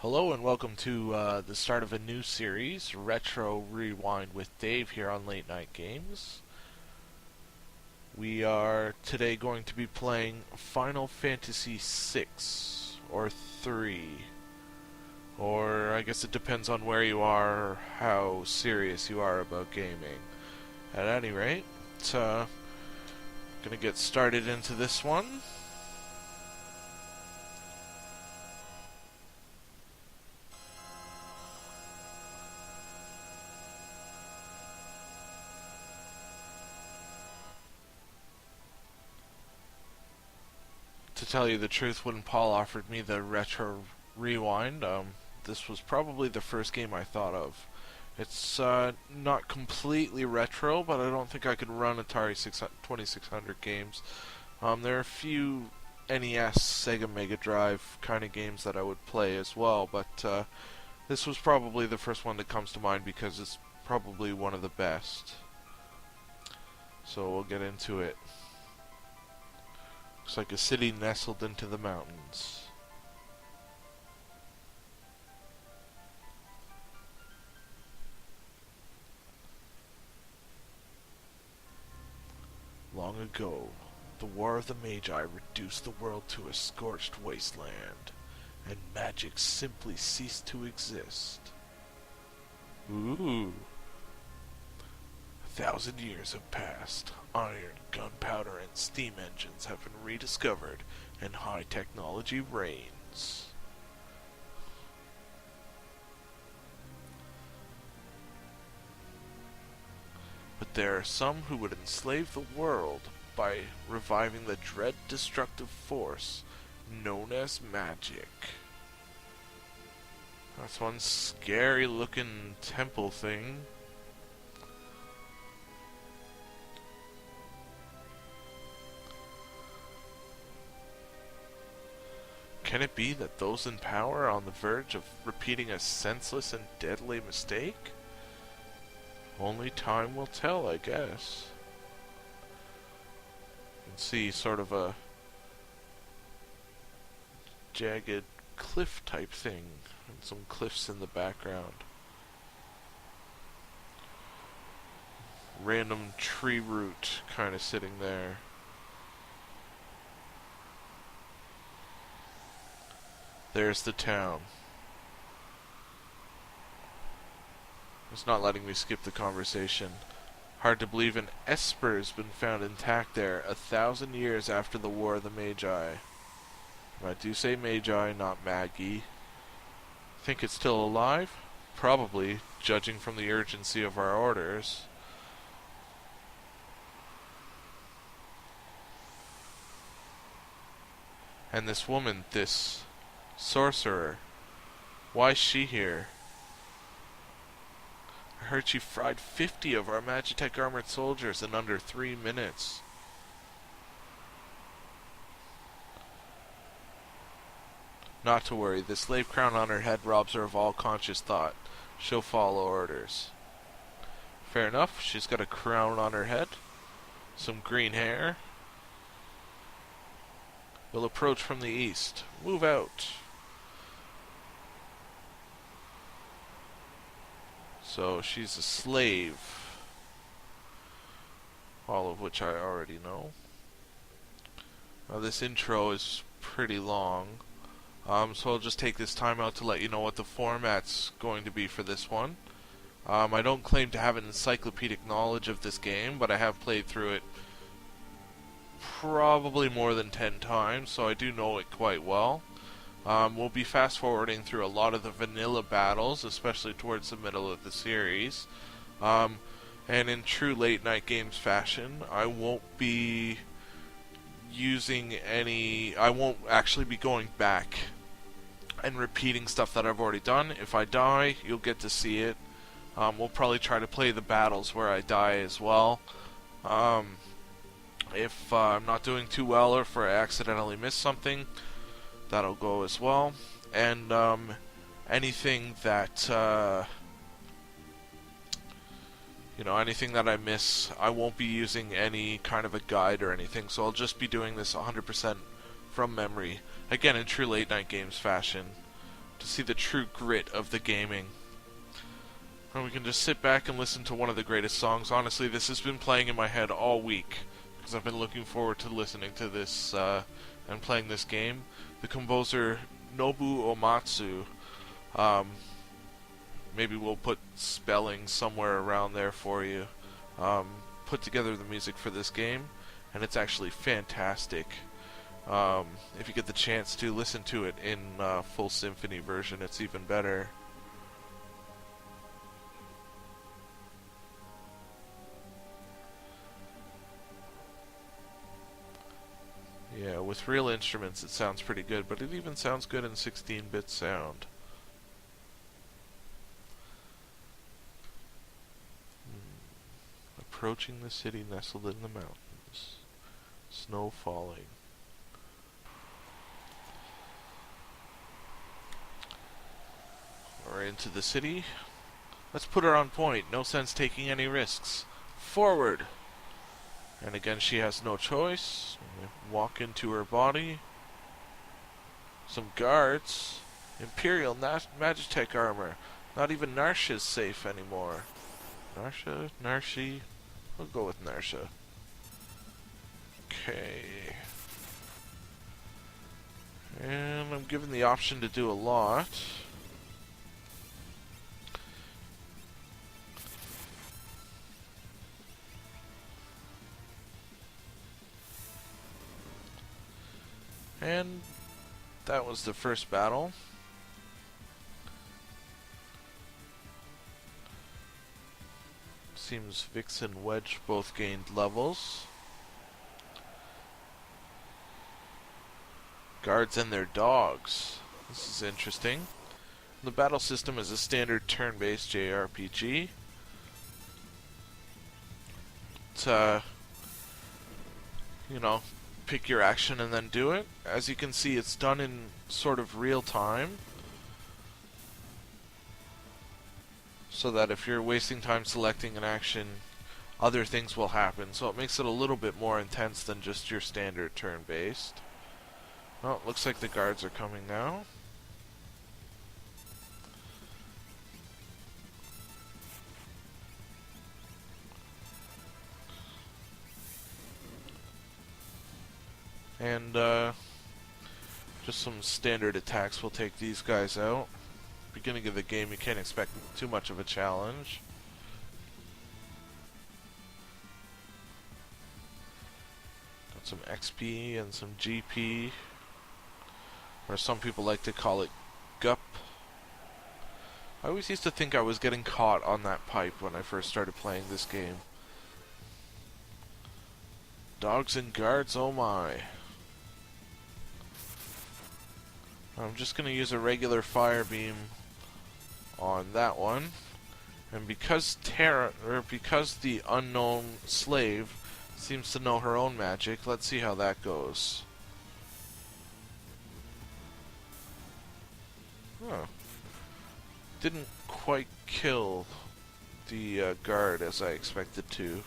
Hello and welcome to the start of a new series, Retro Rewind with Dave here on Late Night Games. We are today going to be playing Final Fantasy VI, or 3. Or I guess it depends on where you are, or how serious you are about gaming. At any rate, gonna get started into this one. To tell you the truth, when Paul offered me the Retro Rewind, this was probably the first game I thought of. It's not completely retro, but I don't think I could run Atari 2600 games. There are a few NES, Sega Mega Drive kind of games that I would play as well, but this was probably the first one that comes to mind because it's probably one of the best. So we'll get into it. Looks like a city nestled into the mountains. Long ago, the War of the Magi reduced the world to a scorched wasteland, and magic simply ceased to exist. Ooh. 1,000 years have passed. Iron, gunpowder, and steam engines have been rediscovered, and high technology reigns. But there are some who would enslave the world by reviving the dread destructive force known as magic. That's one scary looking temple thing. Can it be that those in power are on the verge of repeating a senseless and deadly mistake? Only time will tell, I guess. You can see sort of a jagged cliff type thing, and some cliffs in the background. Random tree root kind of sitting there. There's the town. It's not letting me skip the conversation. Hard to believe an Esper has been found intact there 1,000 years after the War of the Magi. I do say Magi, not Maggie. Think it's still alive? Probably, judging from the urgency of our orders. And this woman, this sorcerer, why is she here? I heard she fried 50 of our Magitech armored soldiers in under 3 minutes. Not to worry, the slave crown on her head robs her of all conscious thought. She'll follow orders. Fair enough, she's got a crown on her head, some green hair. We'll approach from the east. Move out. So she's a slave, all of which I already know. Now this intro is pretty long, so I'll just take this time out to let you know what the format's going to be for this one. I don't claim to have an encyclopedic knowledge of this game, but I have played through it probably more than 10 times, so I do know it quite well. We'll be fast forwarding through a lot of the vanilla battles, especially towards the middle of the series. And in true late night games fashion, I won't be using any... I won't actually be going back and repeating stuff that I've already done. If I die, you'll get to see it. We'll probably try to play the battles where I die as well. If I'm not doing too well, or if I accidentally miss something, that'll go as well. And anything that anything that I miss, I won't be using any kind of a guide or anything, so I'll just be doing this 100% from memory. Again, in true late night games fashion. to see the true grit of the gaming. And we can just sit back and listen to one of the greatest songs. Honestly, this has been playing in my head all week, because I've been looking forward to listening to this and playing this game. The composer Nobu Uematsu, maybe we'll put spelling somewhere around there for you, put together the music for this game, and it's actually fantastic. If you get the chance to listen to it in full symphony version, it's even better. Yeah, with real instruments it sounds pretty good, but it even sounds good in 16-bit sound. Approaching the city nestled in the mountains. Snow falling. We're into the city. Let's put her on point. No sense taking any risks. Forward! And again, she has no choice. Walk into her body. Some guards. Imperial Magitech armor. Not even Narsha's safe anymore. Narshi. We'll go with Narsha. Okay. And I'm given the option to do a lot. And that was the first battle. Seems Vix and Wedge both gained levels. Guards and their dogs. This is interesting. The battle system is a standard turn-based JRPG. It's, you know, pick your action and then do it. As you can see, it's done in sort of real time, so that if you're wasting time selecting an action, other things will happen. So it makes it a little bit more intense than just your standard turn-based. Well, it looks like the guards are coming now. And just some standard attacks will take these guys out. Beginning of the game, you can't expect too much of a challenge. Got some XP and some GP, or some people like to call it GUP. I always used to think I was getting caught on that pipe when I first started playing this game. Dogs and guards, oh my. I'm just going to use a regular fire beam on that one. And because the unknown slave seems to know her own magic, let's see how that goes. Huh. Didn't quite kill the guard as I expected to.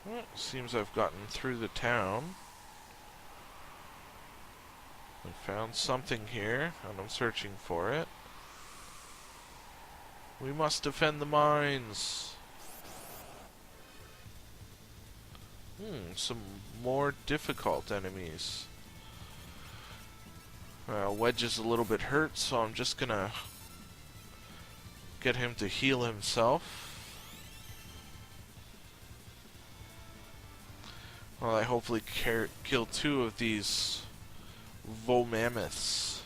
Well, seems I've gotten through the town. I found something here, and I'm searching for it. We must defend the mines. Some more difficult enemies. Wedge is a little bit hurt, so I'm just gonna get him to heal himself. Well, I hopefully kill two of these Vomammoths.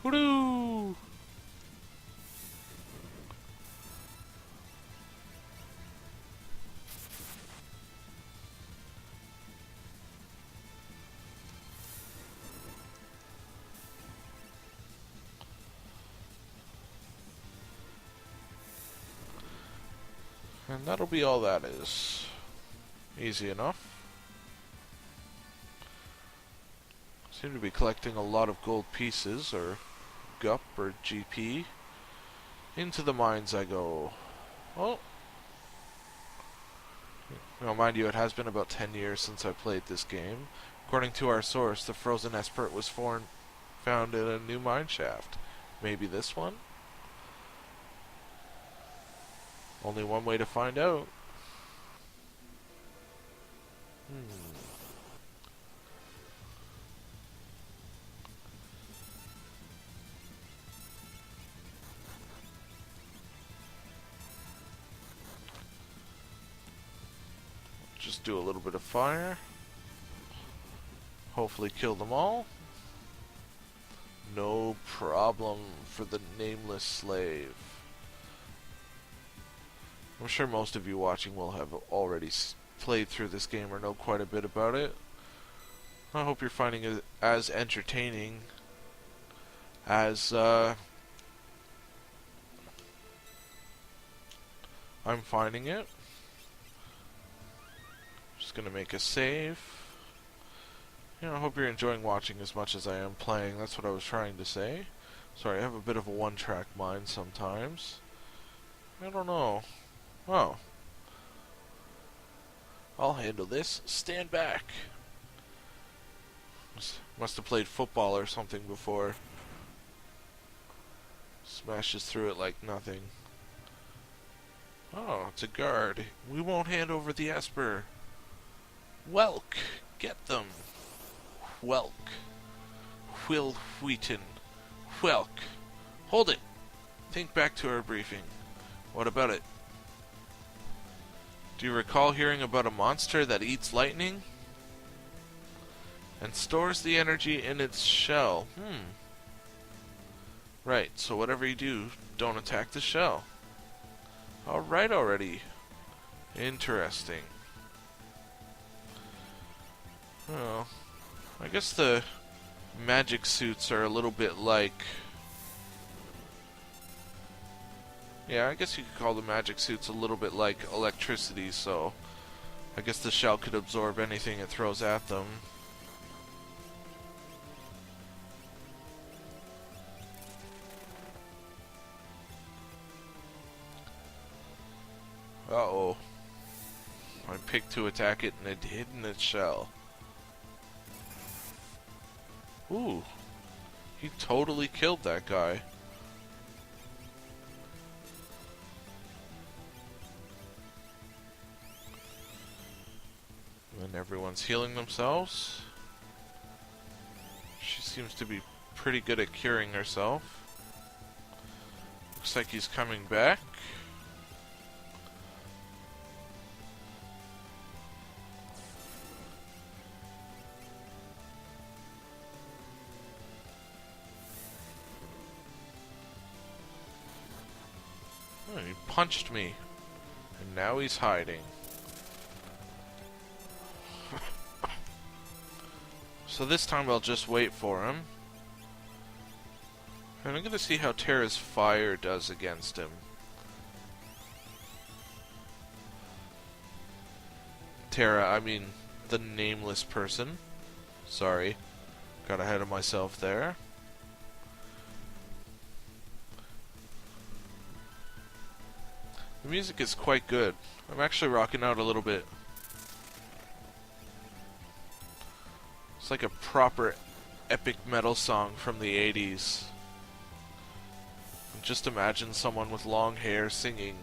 Hoodoo! And that'll be all that is. Easy enough. Seem to be collecting a lot of gold pieces, or GUP, or GP. Into the mines I go. Oh. Now, mind you, it has been about 10 years since I played this game. According to our source, the frozen espert was found in a new mine shaft. Maybe this one? Only one way to find out. Just do a little bit of fire. Hopefully kill them all. No problem for the nameless slave. I'm sure most of you watching will have already played through this game or know quite a bit about it. I hope you're finding it as entertaining as I'm finding it. Just gonna make a save. I hope you're enjoying watching as much as I am playing. That's what I was trying to say. Sorry, I have a bit of a one-track mind sometimes. I don't know. Oh. I'll handle this. Stand back. Must have played football or something before. Smashes through it like nothing. Oh, it's a guard. We won't hand over the Esper. Welk. Get them. Welk. Will Wheaton. Welk. Hold it. Think back to our briefing. What about it? Do you recall hearing about a monster that eats lightning? And stores the energy in its shell. Right, so whatever you do, don't attack the shell. Alright already. Interesting. Well, I guess the magic suits are a little bit like... Yeah, I guess you could call the magic suits a little bit like electricity, so I guess the shell could absorb anything it throws at them. Uh-oh. I picked to attack it and it hid in its shell. Ooh. He totally killed that guy. And everyone's healing themselves. She seems to be pretty good at curing herself. Looks like he's coming back. Oh, he punched me. And now he's hiding. So this time I'll just wait for him. And I'm going to see how Terra's fire does against him. Terra, I mean the nameless person. Sorry. Got ahead of myself there. The music is quite good. I'm actually rocking out a little bit. It's like a proper epic metal song from the 80s. Just imagine someone with long hair singing.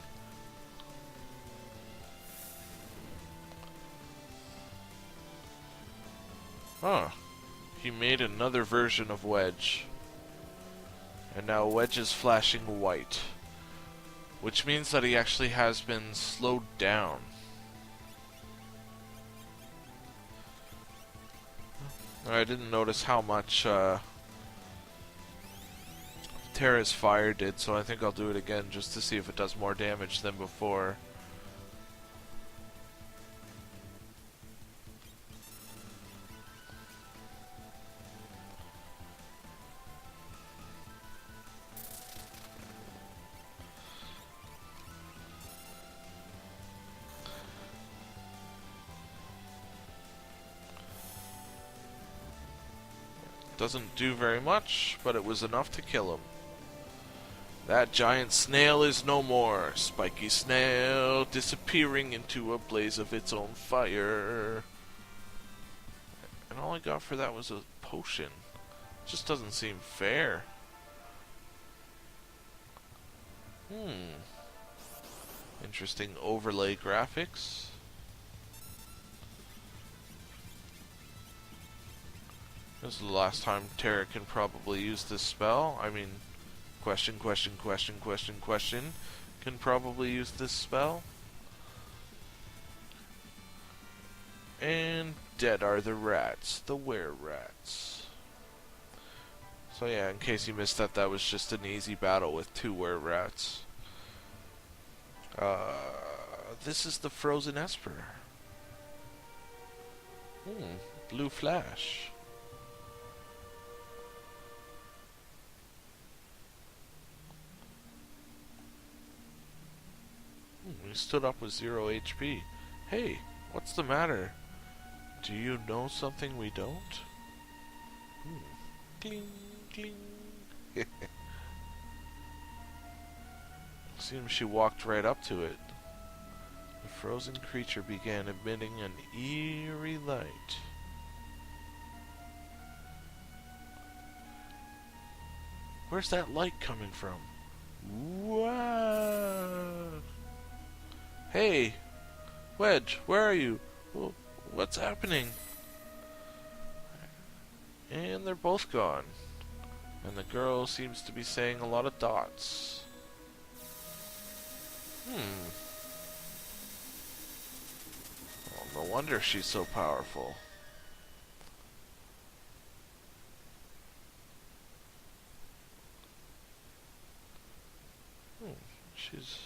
Huh. He made another version of Wedge. And now Wedge is flashing white. Which means that he actually has been slowed down. I didn't notice how much Terra's fire did, so I think I'll do it again just to see if it does more damage than before. Doesn't do very much, but it was enough to kill him. That giant snail is no more. Spiky snail disappearing into a blaze of its own fire. And all I got for that was a potion. Just doesn't seem fair. Interesting overlay graphics. This is the last time Terra can probably use this spell. I mean, question, can probably use this spell. And dead are the rats, the were-rats. So yeah, in case you missed that, that was just an easy battle with 2 were-rats. This is the Frozen Esper. Blue flash. He stood up with 0 HP. Hey, what's the matter? Do you know something we don't? Cling, cling. Seems she walked right up to it. The frozen creature began emitting an eerie light. Where's that light coming from? Wow! Hey! Wedge, where are you? What's happening? And they're both gone. And the girl seems to be saying a lot of dots. Well, no wonder she's so powerful. She's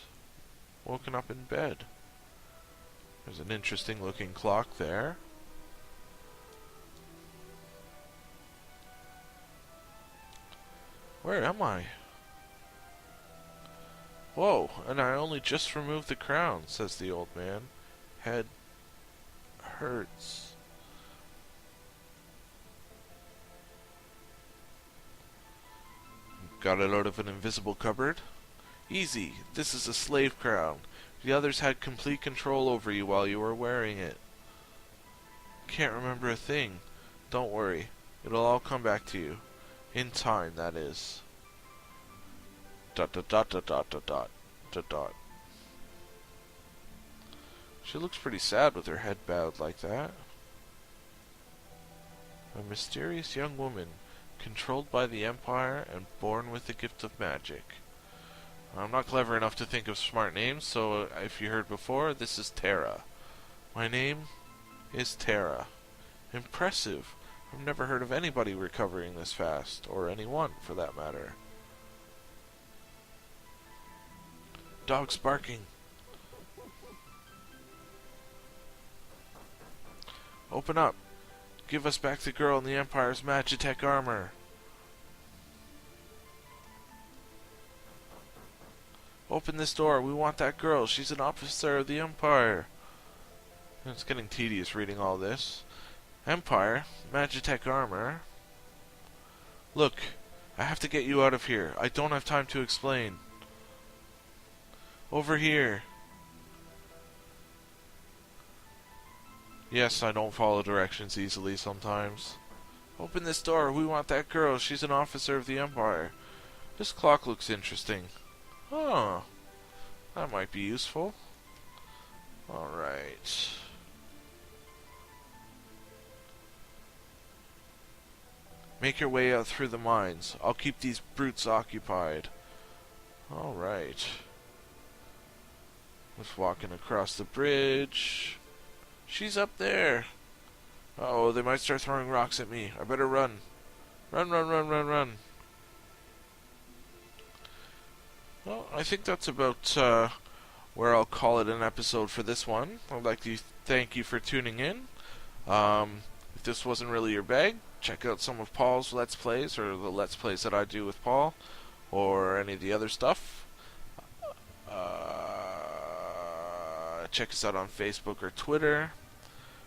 woken up in bed. There's an interesting looking clock there. Where am I? Whoa, and I only just removed the crown, says the old man. Head hurts. Got it out of an invisible cupboard? Easy, this is a slave crown. The others had complete control over you while you were wearing it. Can't remember a thing. Don't worry, it'll all come back to you. In time, that is. Dot dot dot dot dot dot dot dot dot. She looks pretty sad with her head bowed like that. A mysterious young woman, controlled by the Empire and born with the gift of magic. I'm not clever enough to think of smart names, so if you heard before, this is Terra. My name is Terra. Impressive. I've never heard of anybody recovering this fast, or anyone, for that matter. Dog's barking. Open up. Give us back the girl in the Empire's Magitech armor. Open this door. We want that girl. She's an officer of the Empire. It's getting tedious reading all this. Empire? Magitech armor? Look, I have to get you out of here. I don't have time to explain. Over here. Yes, I don't follow directions easily sometimes. Open this door. We want that girl. She's an officer of the Empire. This clock looks interesting. Oh, that might be useful. Alright. Make your way out through the mines. I'll keep these brutes occupied. Alright. Just walking across the bridge. She's up there. Uh-oh, they might start throwing rocks at me. I better run. Run, run, run, run, run. Well, I think that's about where I'll call it an episode for this one. I'd like to thank you for tuning in. If this wasn't really your bag, check out some of Paul's Let's Plays, or the Let's Plays that I do with Paul, or any of the other stuff. Check us out on Facebook or Twitter.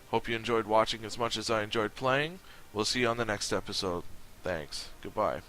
Hope you enjoyed watching as much as I enjoyed playing. We'll see you on the next episode. Thanks. Goodbye.